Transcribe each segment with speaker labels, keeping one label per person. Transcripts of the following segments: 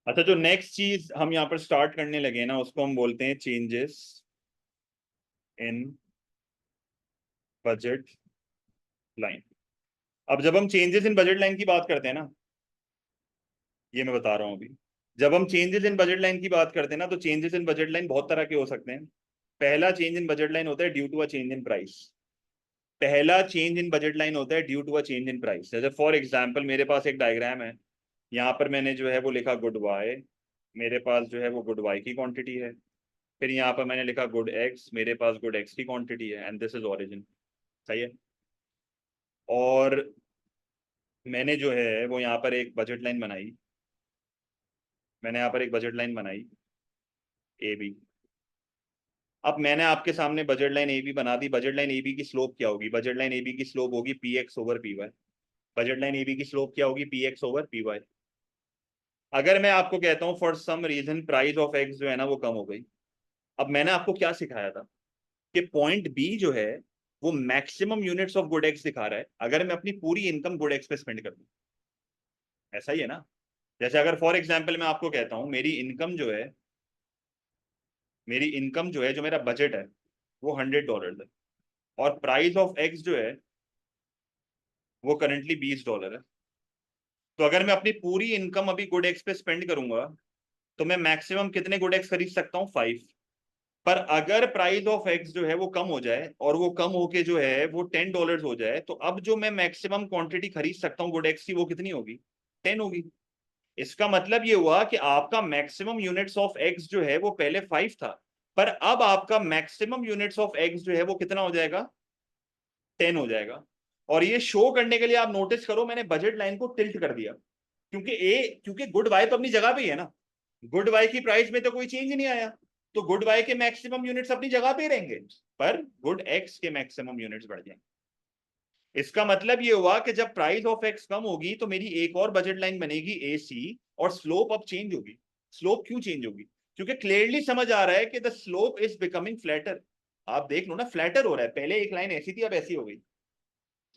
Speaker 1: अच्छा, जो नेक्स्ट चीज हम यहाँ पर स्टार्ट करने लगे ना, उसको हम बोलते हैं चेंजेस इन बजट लाइन। अब जब हम चेंजेस इन बजट लाइन की बात करते हैं ना, ये मैं बता रहा हूँ अभी। जब हम चेंजेस इन बजट लाइन की बात करते हैं ना, तो चेंजेस इन बजट लाइन बहुत तरह के हो सकते हैं। पहला चेंज इन बजट लाइन होता है due to a change in price. पहला चेंज इन बजट लाइन होता है due to a change in price. जैसे फॉर एग्जांपल मेरे पास एक डायग्राम है, यहाँ पर मैंने जो है वो लिखा गुड वाई। मेरे पास जो है वो गुड वाई की क्वांटिटी है। फिर यहाँ पर मैंने लिखा गुड एक्स, मेरे पास गुड एक्स की क्वांटिटी है, एंड दिस इज ओरिजिन। सही है। और मैंने जो है वो यहाँ पर एक बजट लाइन बनाई। मैंने यहाँ पर एक बजट लाइन बनाई ए बी। अब मैंने आपके सामने बजट लाइन ए बी बना दी। बजट लाइन ए बी की स्लोप क्या होगी? बजट लाइन ए बी की स्लोप होगी P X over P Y. Budget line A B की स्लोप क्या होगी? P X over P Y. अगर मैं आपको कहता हूं for some reason price of X जो है ना वो कम हो गई। अब मैंने आपको क्या सिखाया था कि पॉइंट बी जो है वो maximum units of good x दिखा रहा है अगर मैं अपनी पूरी इनकम गुड एक्स पे स्पेंड कर दूं। ऐसा ही है ना। जैसे अगर फॉर एग्जाम्पल मैं आपको कहता हूं मेरी इनकम जो है, जो मेरा बजट है वो $100 है, और प्राइस ऑफ एक्स जो है वो करंटली $20 है। तो अगर मैं अपनी पूरी इनकम अभी गुड एक्स पे स्पेंड करूंगा तो मैं मैक्सिमम कितने गुड एक्स खरीद सकता हूँ? 5। पर अगर प्राइस ऑफ एक्स जो है वो कम हो जाए और वो कम होके जो है वो $10 हो जाए, तो अब जो मैं मैक्सिमम क्वांटिटी खरीद सकता हूँ गुड एक्स की वो कितनी होगी? 10 होगी। इसका मतलब ये हुआ कि आपका मैक्सिमम यूनिट्स ऑफ एक्स जो है वो पहले 5 था, पर अब आपका मैक्सिमम यूनिट्स ऑफ एक्स जो है वो कितना हो जाएगा? 10 हो जाएगा। और ये शो करने के लिए आप नोटिस करो, मैंने बजट लाइन को टिल्ट कर दिया, क्योंकि गुड वाई तो अपनी जगह पे ही है ना। गुड वाई की प्राइस में तो कोई चेंज नहीं आया, तो गुड वाई के मैक्सिमम यूनिट्स अपनी जगह पे ही रहेंगे, पर गुड एक्स के मैक्सिमम यूनिट्स बढ़ जाएंगे। इसका मतलब ये हुआ कि जब प्राइस ऑफ एक्स कम होगी तो मेरी एक और बजट लाइन बनेगी ए सी, और स्लोप अब चेंज होगी। स्लोप क्यों चेंज होगी? क्योंकि क्लियरली समझ आ रहा है कि the slope is becoming flatter. आप देख लो ना, फ्लैटर हो रहा है। पहले एक लाइन ऐसी थी, अब ऐसी हो गई।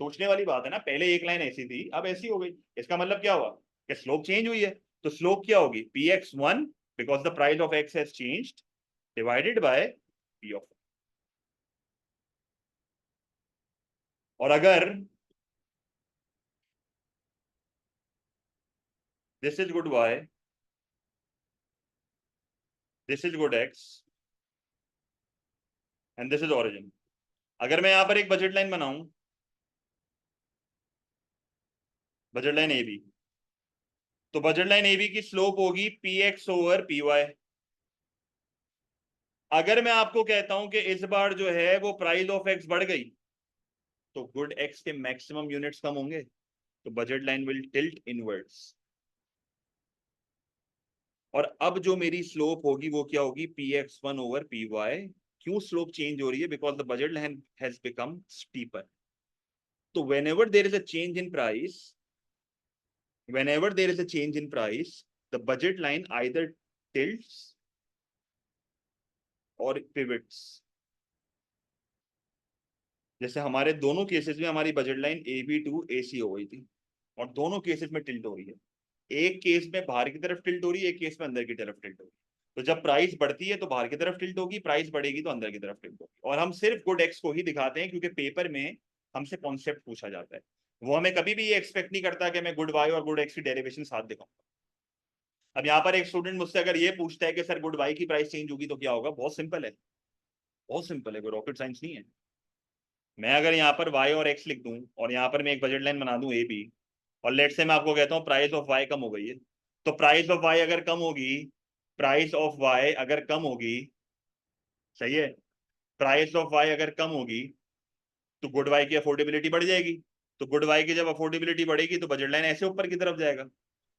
Speaker 1: सोचने वाली बात है ना, पहले एक लाइन ऐसी थी अब ऐसी हो गई। इसका मतलब क्या हुआ? कि स्लोप चेंज हुई है। तो स्लोप क्या होगी? P X one, because the price of X has changed, divided by P of. और अगर this is good Y, this is good X, and this is origin. अगर मैं यहां पर एक बजट लाइन बनाऊं, बजट लाइन ए बी, तो budget line A B की स्लोप होगी P X over P Y. अगर मैं आपको कहता हूं कि इस बार जो है वो प्राइस ऑफ एक्स बढ़ गई, तो गुड एक्स के मैक्सिमम यूनिट्स कम होंगे, तो budget line will tilt inwards. और अब जो मेरी स्लोप होगी वो क्या होगी? P X one over P Y. क्यों स्लोप चेंज हो रही है? Because the budget line has become steeper. तो whenever there is a change in price, whenever there is a change in price, the budget line either tilts or pivots। जैसे हमारे दोनों cases में हमारी budget line A B to A C हो गई थी, और दोनों केसेस में टिल्ट हो रही है। एक केस में बाहर की तरफ टिल्ट हो रही है, एक केस में अंदर की तरफ टिल्ट हो रही है। तो जब प्राइस बढ़ती है तो बाहर की तरफ टिल्ट होगी, प्राइस बढ़ेगी तो अंदर की तरफ टिल्ट होगी। और हम सिर्फ गुड एक्स को ही दिखाते हैं क्योंकि पेपर में हमसे कॉन्सेप्ट पूछा जाता है। वो हमें कभी भी ये एक्सपेक्ट नहीं करता कि मैं गुड वाई और गुड एक्स की डेरिवेशन साथ दिखाऊं। अब यहाँ पर एक स्टूडेंट मुझसे अगर ये पूछता है कि सर गुड वाई की प्राइस चेंज होगी तो क्या होगा, बहुत सिंपल है। बहुत सिंपल है, कोई रॉकेट साइंस नहीं है। मैं अगर यहाँ पर वाई और एक्स लिख दूं और यहाँ पर मैं एक बजट लाइन बना दूं ए बी, और लेट से मैं आपको कहता हूँ प्राइस ऑफ वाई कम हो गई है, तो प्राइस ऑफ वाई अगर कम होगी, प्राइस ऑफ वाई अगर कम होगी, सही है, प्राइस ऑफ वाई अगर कम होगी तो गुड वाई की अफोर्डेबिलिटी बढ़ जाएगी। तो गुड वाई की जब अफोर्डेबिलिटी बढ़ेगी तो बजट लाइन ऐसे ऊपर की तरफ जाएगा।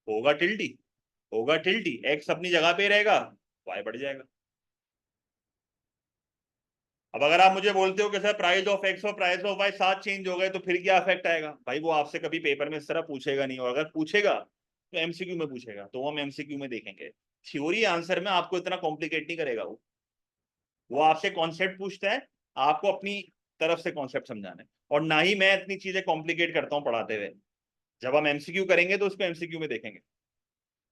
Speaker 1: होगा टिल्टी, होगा टिल्टी। एक्स अपनी जगह पे रहेगा, वाई बढ़ जाएगा। अब अगर आप मुझे बोलते हो कि सर प्राइस ऑफ एक्स और प्राइस ऑफ वाई साथ चेंज हो गए तो फिर क्या इफेक्ट आएगा? भाई वो आपसे कभी पेपर में इस तरह पूछेगा नहीं, और अगर पूछेगा तो एमसीक्यू में पूछेगा, तो हम एमसीक्यू में देखेंगे। थ्योरी आंसर में आपको इतना कॉम्प्लिकेट नहीं करेगा वो आपसे कॉन्सेप्ट पूछता है, आपको अपनी तरफ से कॉन्सेप्ट समझाना है। और ना ही मैं इतनी चीजें कॉम्प्लिकेट करता हूँ पढ़ाते हुए। जब हम एमसीक्यू करेंगे तो उसको एमसीक्यू में देखेंगे।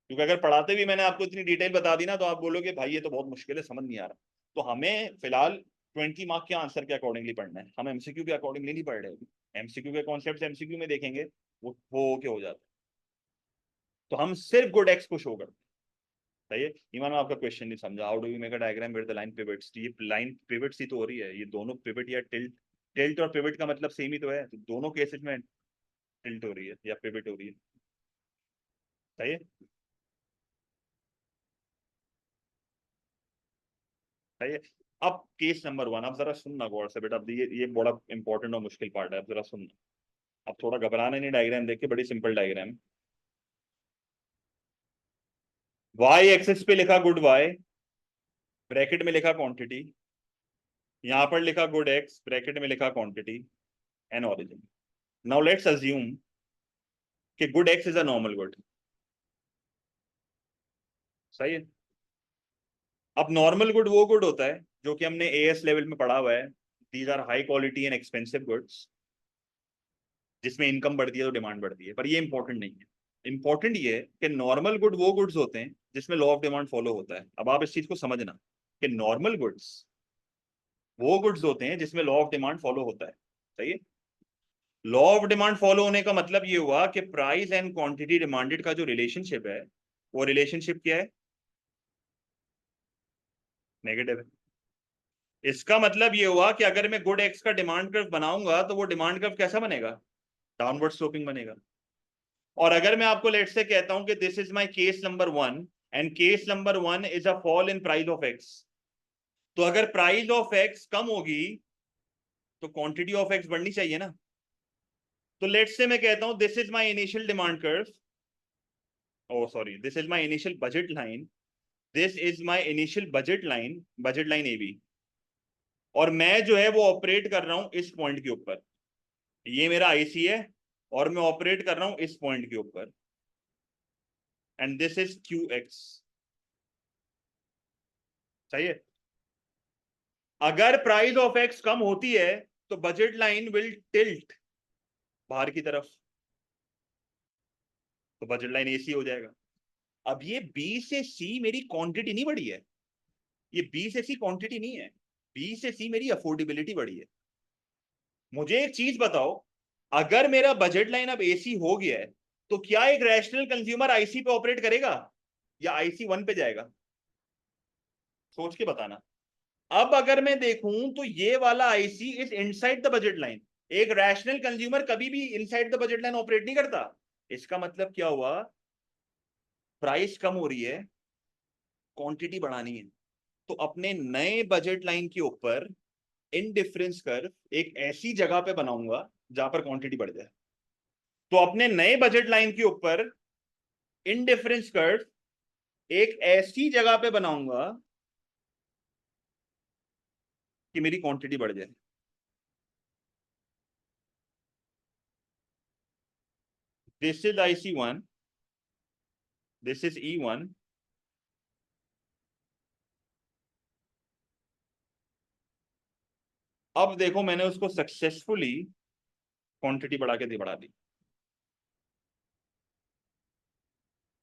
Speaker 1: क्योंकि अगर पढ़ाते भी मैंने आपको इतनी डिटेल बता दी ना तो आप बोलोगे भाई ये तो बहुत मुश्किल है, समझ नहीं आ रहा। तो हमें फिलहाल 20 मार्क के आंसर के अकॉर्डिंगली पढ़ना है, हम एमसीक्यू के अकॉर्डिंगली नहीं पढ़ रहे। एमसीक्यू के कॉन्सेप्ट एमसीक्यू में देखेंगे, वो ओके हो जाता है। तो हम सिर्फ गुड एक्स को शो करते हैं। सही है। ईमान, मैं आपका क्वेश्चन नहीं समझा। How do you make a diagram where the line pivots? ये लाइन पिवट्स ही तो हो रही है, ये दोनों पिवट या टिल्ट। टिल्ट और पिवट का मतलब सेम ही तो है, तो दोनों केसेस में टिल्ट हो रही है या पिवट हो रही है। सही है। सही है। अब केस नंबर 1, अब जरा सुनना गौर से बेटा, अब ये बड़ा इंपॉर्टेंट और मुश्किल पार्ट है, अब जरा सुनना। अब थोड़ा घबराना नहीं, डायग्राम देख के, बड़ी सिंपल डायग्राम। वाई एक्सिस पे लिखा गुड वाई, ब्रैकेट में लिखा क्वांटिटी, यहां पर लिखा गुड एक्स, ब्रैकेट में लिखा quantity and origin. Now let's assume कि good x is a normal good. सही है। अब नॉर्मल गुड वो गुड होता है जो कि हमने एएस लेवल में पढ़ा हुआ है, these are high quality and expensive goods, जिसमें इनकम बढ़ती है तो डिमांड बढ़ती है। पर ये इंपॉर्टेंट नहीं है। इंपॉर्टेंट ये है कि नॉर्मल गुड वो गुड्स होते हैं जिसमें लॉ ऑफ डिमांड फॉलो होता है। अब आप इस चीज को समझना कि नॉर्मल गुड्स वो गुड्स होते हैं जिसमें लॉ ऑफ डिमांड फॉलो होता है। सही है। लॉ ऑफ डिमांड फॉलो होने का मतलब ये हुआ कि प्राइस एंड क्वांटिटी डिमांडेड का जो रिलेशनशिप है, वो रिलेशनशिप क्या है? नेगेटिव है। इसका मतलब ये हुआ कि अगर मैं गुड एक्स का डिमांड कर्व बनाऊंगा तो वो डिमांड कर्व कैसा बनेगा? डाउनवर्ड स्लोपिंग बनेगा। और अगर मैं आपको लेट से कहता हूं कि this is my case number 1 and case number 1 is a fall in price of x, तो अगर प्राइस ऑफ एक्स कम होगी तो क्वांटिटी ऑफ एक्स बढ़नी चाहिए ना। तो लेट से मैं कहता हूं this is my initial demand curve, oh sorry, this is my initial budget line, this is my initial budget line A B, और मैं जो है वो ऑपरेट कर रहा हूं इस पॉइंट के ऊपर। ये मेरा आईसी है और मैं ऑपरेट कर रहा हूं इस पॉइंट के ऊपर, and this is Q x. सही है। अगर प्राइस ऑफ एक्स कम होती है तो बजट लाइन विल टिल्ट बाहर की तरफ, तो बजट लाइन एसी हो जाएगा। अब ये बी से सी मेरी क्वांटिटी नहीं बढ़ी है, ये बी से सी क्वांटिटी नहीं है, बी से सी मेरी अफोर्डेबिलिटी बढ़ी है। मुझे एक चीज बताओ, अगर मेरा बजट लाइन अब एसी हो गया है तो क्या एक रैशनल कंज्यूमर आईसी पे ऑपरेट करेगा या आईसी 1 पे जाएगा? सोच के बताना। अब अगर मैं देखूं तो ये वाला IC is inside the budget line. एक रैशनल कंज्यूमर कभी भी inside the budget line operate नहीं करता। इसका मतलब क्या हुआ? प्राइस कम हो रही है, क्वांटिटी बढ़ानी है, तो अपने नए बजट लाइन के ऊपर इन डिफरेंस कर्व एक ऐसी जगह पे बनाऊंगा जहां पर क्वांटिटी बढ़ जाए। तो अपने नए बजट लाइन के ऊपर इन डिफरेंस कर्व एक ऐसी जगह पे बनाऊंगा कि मेरी क्वांटिटी बढ़ जाए। This is IC1, this is E1। अब देखो मैंने उसको सक्सेसफुली क्वांटिटी बढ़ा के बढ़ा दी।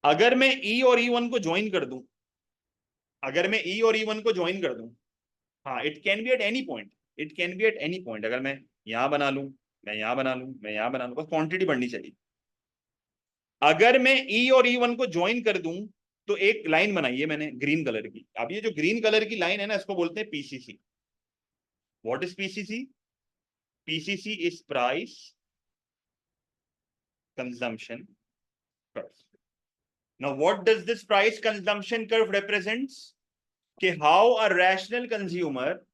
Speaker 1: अगर मैं ई और E1 को ज्वाइन कर दूं, अगर मैं ई और E1 को ज्वाइन कर दूं, हाँ, it can be at any point, it can be at any point. अगर मैं यहां बना लूं, मैं यहां बना लूं, मैं यहां बना लूं, बस क्वांटिटी बढ़नी चाहिए। अगर मैं ई और E1 को ज्वाइन कर दूं तो एक लाइन बनाई है मैंने ग्रीन कलर की। अब ये जो ग्रीन कलर की लाइन है ना, इसको बोलते हैं PCC. What is PCC? PCC is price consumption curve. Now what does this price consumption curve represents? कि how a rational consumer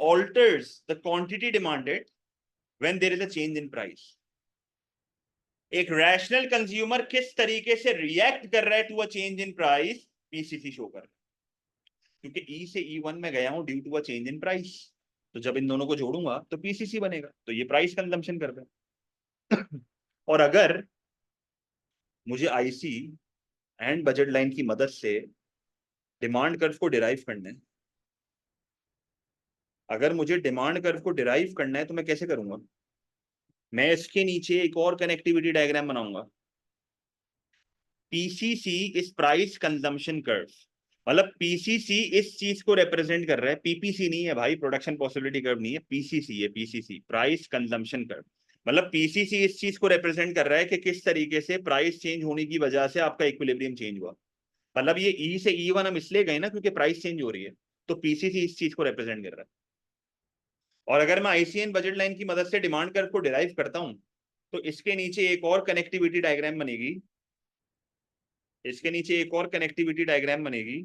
Speaker 1: alters the quantity demanded when there is a change in price। एक rational consumer किस तरीके से react कर रहा है to a change in price, PCC show कर रहा है। क्योंकि ई से E1 में गया हूं due to a change in price, तो जब इन दोनों को जोड़ूंगा तो पीसीसी बनेगा, तो ये प्राइस कंजम्पशन कर रहा है। और अगर मुझे आईसी एंड बजट लाइन की मदद से डिमांड कर्व को डिराइव करना है, अगर मुझे डिमांड कर्व को डिराइव करना है तो मैं कैसे करूंगा? मैं इसके नीचे एक और कनेक्टिविटी डायग्राम बनाऊंगा। PCC is price consumption curve, मतलब पीसीसी इस चीज को रिप्रेजेंट कर रहा है, पीपीसी नहीं है भाई, प्रोडक्शन पॉसिबिलिटी कर्व नहीं है, पीसीसी है, पीसीसी प्राइस कंजम्पशन कर्व। मतलब पीसीसी इस चीज को रिप्रेजेंट कर रहा है कि किस तरीके से प्राइस चेंज होने की वजह से आपका इक्विलिब्रियम चेंज हुआ। मतलब ये ई से ई वन हम इसलिए गए ना क्योंकि प्राइस चेंज हो रही है, तो पीसीसी इस चीज को रिप्रेजेंट कर रहा है। और अगर मैं आईसीएन बजट लाइन की मदद से डिमांड कर्व को डिराइव करता हूं, तो इसके नीचे एक और कनेक्टिविटी डायग्राम बनेगी, इसके नीचे एक और कनेक्टिविटी डायग्राम बनेगी।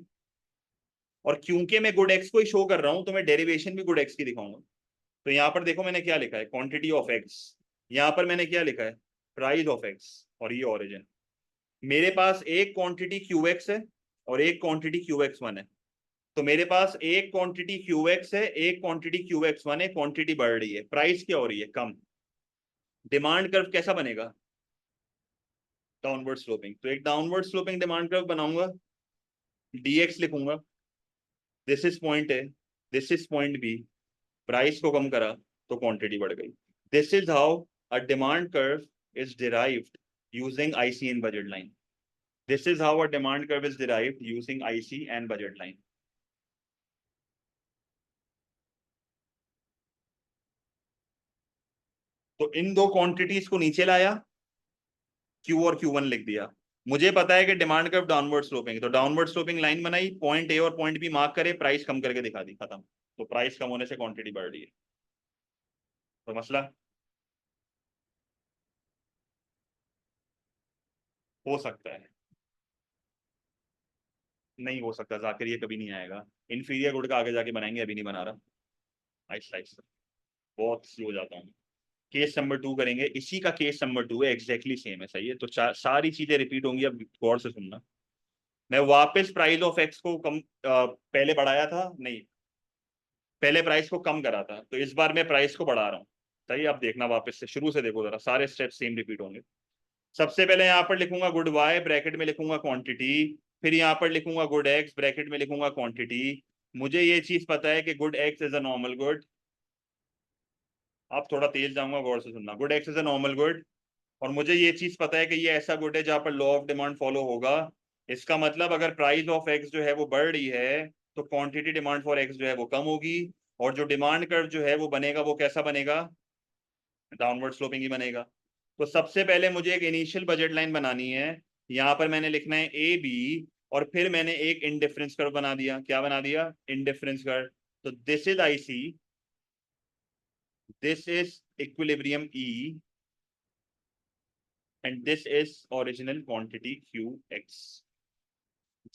Speaker 1: और क्योंकि मैं गुड एक्स को ही शो कर रहा हूं, तो मैं डेरिवेशन भी गुड एक्स की दिखाऊंगा। तो यहां पर देखो मैंने क्या लिखा है, क्वांटिटी ऑफ एक्स। यहां पर मैंने क्या लिखा है, प्राइस ऑफ एक्स, और ये ओरिजिन। मेरे पास एक क्वांटिटी क्यू एक्स है और एक क्वांटिटी क्यू एक्स वन है। तो मेरे पास एक क्वांटिटी क्यू एक्स है, एक क्वांटिटी क्यू एक्स वन है, क्वांटिटी बढ़ रही है, प्राइस क्या हो रही है, कम। डिमांड कर्व कैसा बनेगा, डाउनवर्ड स्लोपिंग। तो एक डाउनवर्ड स्लोपिंग डिमांड कर्व बनाऊंगा, डीएक्स लिखूंगा, this is point A, this is point B, price को कम करा तो क्वांटिटी बढ़ गई। This is how a demand curve is derived using IC and budget line. This is how a demand curve is derived using IC and budget line. तो इन दो quantities को नीचे लाया, क्यू और क्यू वन लिख दिया। मुझे पता है कि डिमांड कर्व डाउनवर्ड स्लोपिंग, तो डाउनवर्ड स्लोपिंग लाइन बनाई, पॉइंट ए और पॉइंट बी मार्क करे, प्राइस कम करके दिखा दी, खत्म। तो प्राइस कम होने से क्वांटिटी बढ़ रही है। तो मसला हो सकता है, नहीं हो सकता जाकिर, ये कभी नहीं आएगा। इन्फीरियर गुड का आगे जाके बनाएंगे, अभी नहीं बना रहा। आहिस्ता आहिस्ता, बहुत स्लो जाता हूँ। केस नंबर 2 करेंगे, इसी का केस नंबर 2 है, एग्जैक्टली सेम है, सही है। तो सारी चीजें रिपीट होंगी, अब गौर से सुनना। मैं वापस प्राइस ऑफ एक्स को कम, पहले बढ़ाया था नहीं, पहले प्राइस को कम करा था, तो इस बार मैं प्राइस को बढ़ा रहा हूँ। सही, आप देखना वापस से शुरू से देखो जरा, सारे स्टेप सेम रिपीट होंगे। सबसे पहले यहाँ पर लिखूंगा गुड वाई, ब्रैकेट में लिखूंगा क्वांटिटी। फिर यहाँ पर लिखूंगा गुड एक्स, ब्रैकेट में लिखूंगा क्वांटिटी। मुझे ये चीज पता है कि good x is a normal good. आप थोड़ा तेज जाऊंगा, गौर से सुनना, good x is a normal good. और मुझे ये चीज पता है कि ये ऐसा गुड है जहां पर लॉ ऑफ डिमांड फॉलो होगा। इसका मतलब अगर प्राइस ऑफ एक्स जो है वो बढ़ रही है, तो क्वांटिटी डिमांड फॉर एक्स जो है वो कम होगी। और जो डिमांड कर्व जो है वो बनेगा, वो कैसा बनेगा, डाउनवर्ड स्लोपिंग ही बनेगा। तो सबसे पहले मुझे एक इनिशियल बजट लाइन बनानी है। यहां पर मैंने लिखना है ए बी, और फिर मैंने एक इनडिफरेंस कर्व बना दिया। क्या बना दिया, इनडिफरेंस कर्व। तो this is I C, this is equilibrium E, and this is original quantity Q X.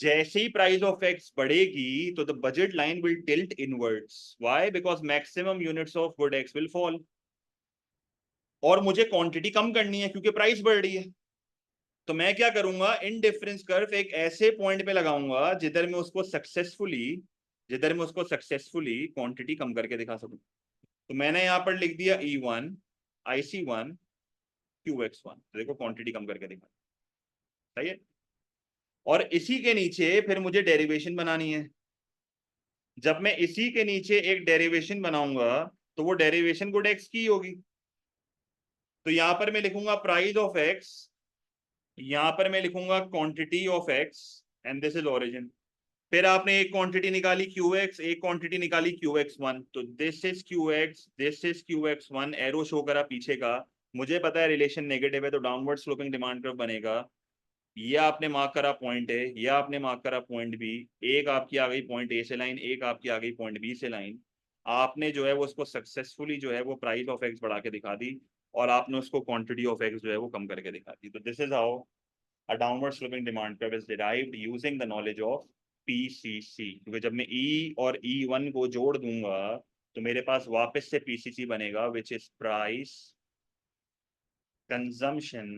Speaker 1: जैसे ही प्राइस ऑफ एक्स बढ़ेगी तो the budget line will tilt inwards. Why, because maximum units of good X will fall. और मुझे quantity कम करनी है क्योंकि price बढ़ रही है। तो मैं क्या करूंगा, इन डिफरेंस कर्व एक ऐसे पॉइंट पे लगाऊंगा जिधर मैं उसको सक्सेसफुली क्वांटिटी कम करके दिखा सकूं। तो मैंने यहां पर लिख दिया E1, IC1, QX1। देखो क्वांटिटी कम करके दिखा, सही है। और इसी के नीचे फिर मुझे डेरिवेशन बनानी है। जब मैं इसी के नीचे एक डेरिवेशन बनाऊंगा, तो वो डेरिवेशन गुड एक्स की होगी। तो यहां पर मैं लिखूंगा प्राइस ऑफ एक्स, यहां पर मैं लिखूंगा quantity of x, and this is origin. फिर आपने एक क्वांटिटी निकाली क्यू एक्स, एक क्वांटिटी निकाली क्यू एक्स वन, तो this is Q x, this is Q x one, arrow show करा पीछे का। मुझे पता है रिलेशन नेगेटिव है, तो डाउनवर्ड स्लोपिंग डिमांड कर्व बनेगा। ये आपने मार्क करा पॉइंट ए, ये आपने मार्क करा पॉइंट बी। एक आपकी आ गई पॉइंट ए से लाइन, एक आपकी आ गई पॉइंट बी से लाइन। आपने जो है वो उसको सक्सेसफुली जो है वो प्राइस ऑफ एक्स बढ़ा के दिखा दी, और आपने उसको क्वांटिटी ऑफ एक्स जो है वो कम करके दिखा दी। तो this is how a downward sloping demand curve is derived using the knowledge of PCC. क्योंकि जब मैं ई और ई वन को जोड़ दूंगा, तो मेरे पास वापस से पीसीसी बनेगा, which is price consumption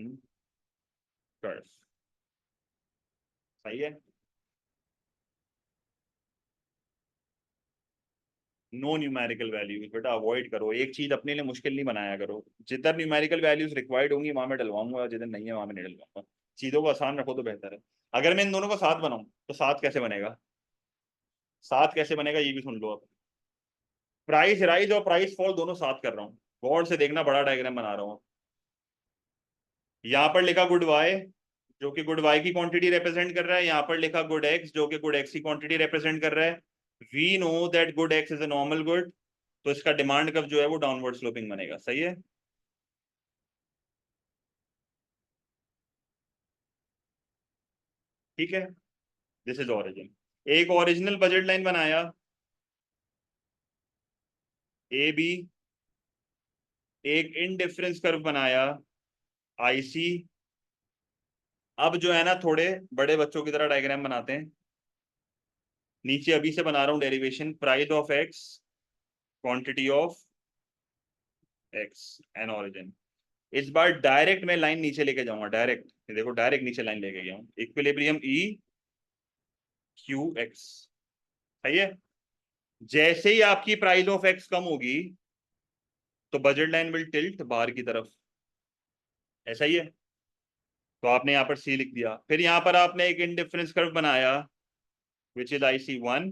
Speaker 1: curve. सही है। नो न्यूमेरिकल वैल्यूज बेटा अवॉइड करो, एक चीज अपने लिए मुश्किल नहीं बनाया करो। जिधर न्यूमेरिकल वैल्यूज रिक्वायर्ड होंगी वहां मैं डलवाऊंगा, जिधर नहीं है वहां मैं नहीं डलवाऊंगा। चीजों को आसान रखो तो बेहतर है। अगर मैं इन दोनों को साथ बनाऊं, तो साथ कैसे बनेगा, साथ कैसे बनेगा ये भी सुन लो अब। प्राइस राइज और प्राइस फॉल दोनों साथ कर रहा हूँ, गौर से देखना, बड़ा डायग्राम बना रहा हूँ। यहां पर लिखा गुड वाई, जो कि गुड वाई की क्वांटिटी रिप्रेजेंट कर रहा है, यहाँ पर लिखा गुड एक्स जो कि गुड एक्स की क्वांटिटी रिप्रेजेंट कर रहा है। We know that good x is a normal good, तो इसका डिमांड कर्व जो है वो डाउनवर्ड स्लोपिंग बनेगा। सही है। ठीक है, दिस इज ओरिजिन। एक ओरिजिनल बजट लाइन बनाया ए बी, एक इनडिफरेंस कर्व बनाया आई सी। अब जो है ना थोड़े बड़े बच्चों की तरह डायग्राम बनाते हैं। नीचे अभी से बना रहा हूं derivation, price of x, quantity of x and origin. इस बार डायरेक्ट मैं लाइन नीचे लेके जाऊंगा, डायरेक्ट देखो, डायरेक्ट नीचे लाइन लेके गया हूं, इक्विलिब्रियम ई क्यू एक्स। सही है। जैसे ही आपकी प्राइस ऑफ एक्स कम होगी तो बजट लाइन विल टिल्ट बाहर की तरफ। ऐसा ही है। तो आपने यहाँ पर सी लिख दिया, फिर यहाँ पर आपने एक इनडिफरेंस कर्व बनाया which is I C one,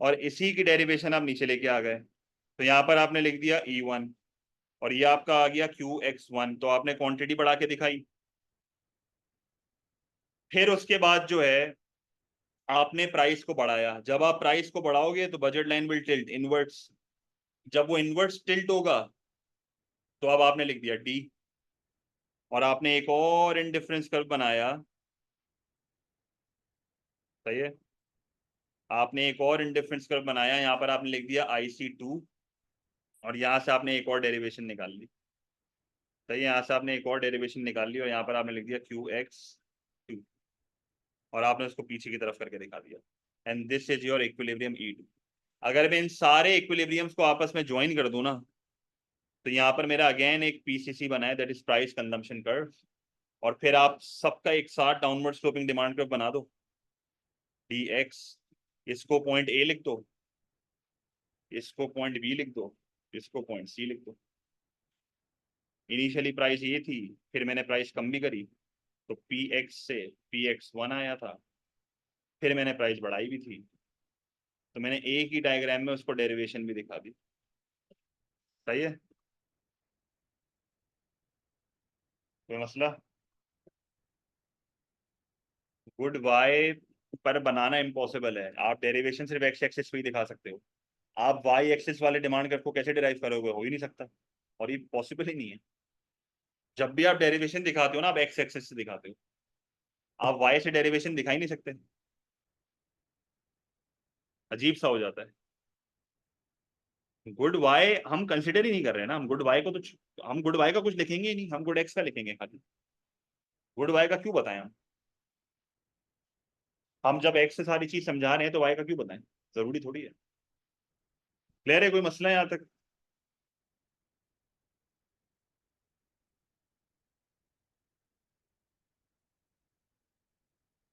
Speaker 1: और इसी की डेरिवेशन आप नीचे लेके आ गए। तो यहाँ पर आपने लिख दिया ई वन, और ये आपका आ गया क्यू एक्स वन। तो आपने क्वांटिटी बढ़ा के दिखाई। फिर उसके बाद जो है आपने प्राइस को बढ़ाया। जब आप प्राइस को बढ़ाओगे तो budget line will tilt inverts. जब वो इनवर्ट्स टिल्ट होगा तो अब आपने लिख दिया डी। और आपने एक और इनडिफरेंस कर्व बनाया। सही है। आपने एक और इनडिफरेंस कर्व बनाया, यहाँ पर आपने लिख दिया आई सी टू, और यहाँ से आपने एक और डेरिवेशन निकाल ली। सही है। यहाँ से आपने एक और डेरिवेशन निकाल ली और यहाँ पर आपने लिख दिया क्यू एक्स टू, और आपने उसको पीछे की तरफ करके दिखा दिया। And this is your equilibrium E two. अगर मैं इन सारे इक्विलिब्रियम्स को आपस में ज्वाइन कर दूं ना, तो यहाँ पर मेरा अगेन एक पीसीसी बना है, that is price consumption curve. और फिर आप सबका एक साथ डाउनवर्ड स्लोपिंग डिमांड कर्व बना दो, डी एक्स। इसको पॉइंट ए लिख दो, इसको पॉइंट बी लिख दो, इसको पॉइंट सी लिख दो। इनिशियली प्राइस ये थी, फिर मैंने प्राइस कम भी करी तो पी एक्स से पी एक्स वन आया था, फिर मैंने प्राइस बढ़ाई भी थी, तो मैंने एक ही डायग्राम में उसको डेरिवेशन भी दिखा दी। सही है। कोई मसला? गुड वाई पर बनाना इम्पॉसिबल है। आप डेरिवेशन सिर्फ एक्स एक्सिस पे ही दिखा सकते हो। आप वाई एक्सिस वाले डिमांड कर्व को कैसे डिराइव करोगे? हो ही नहीं सकता, और ये पॉसिबल ही नहीं है। जब भी आप डेरिवेशन दिखाते हो ना, आप एक्स एक्सिस से दिखाते हो, आप वाई से डेरिवेशन दिखा ही नहीं सकते। अजीब सा हो जाता है। गुड वाई हम कंसिडर ही नहीं कर रहे हैं ना, हम गुड वाई को तो हम गुड वाई का कुछ लिखेंगे ही नहीं, हम गुड एक्स का लिखेंगे खाली। गुड वाई का क्यों बताएं हम जब एक्स से सारी चीज समझा रहे हैं तो वाई का क्यों बताएं? जरूरी थोड़ी है। क्लियर है? कोई मसला है यहाँ तक?